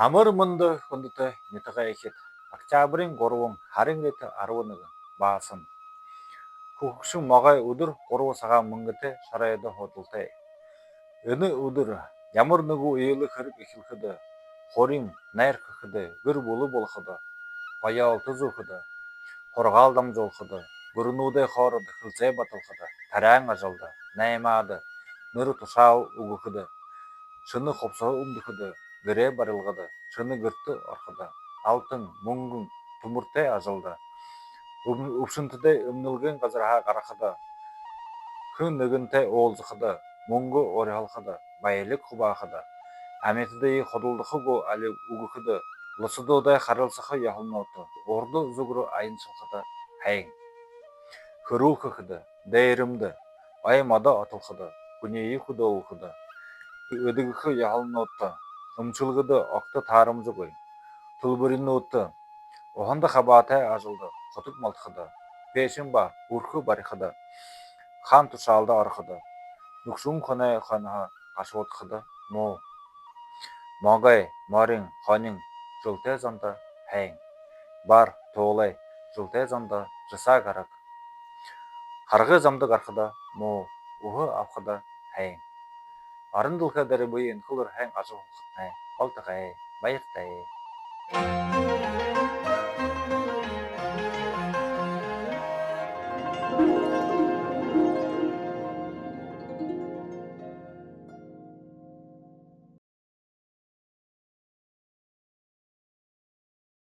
Амар мөндөй хүндэтэй нэтгээ ихэд октябрийн 3 харын дэт 11 баасан. Хөгшин могой өдөр 3 цагаан мөнгөтэй шараад худалдаа. Энэ өдөр ямар нэгэн ийл хэрэг эхлэхэд хорийн найр гэхэд гэр бүл болоход баяа утас өгөхөд хургаал дамжуулахад гөрнүүдээ хоород хөлзөө баталахад тариан ажалд наймаад нэр тушаал өгөхөд шөнө хувцас өмдөөхөд гэрээ барилгад шөнө гэрт ороход алтан мөнгөн төмөртэй ажалд өвшөнтөдөө өмнөлгийн газар гаргахад хүн нэгэнтэй уулзахад мөнгө уриалахад баялаг хуваахад амьтдыг худалдахгүй али өгөхөд лусдуудаа харилцах явнууд урд зүгрө аянцлахад хайн хөрөөхөд дээрэмд бай модо отолход хүний хөдөөхөд өдөгөх явнууд өмчлөгөд огт таарамжгүй төлбөринүүд уханд хабаатай ажилд хотод малтахад пэшин ба өрхө барихад хаан тушаалда ороход нүкшүн хоноо гашуудахад муу могой морин хонин жылтэй замда хайн бар туулай жылтэй замда жасаа гараг харгы замда гарахад муу өөхө авахад хайн арын дулхаа дээр буй энэ хөлөр хайн ажуулах хайн болтгай баяртай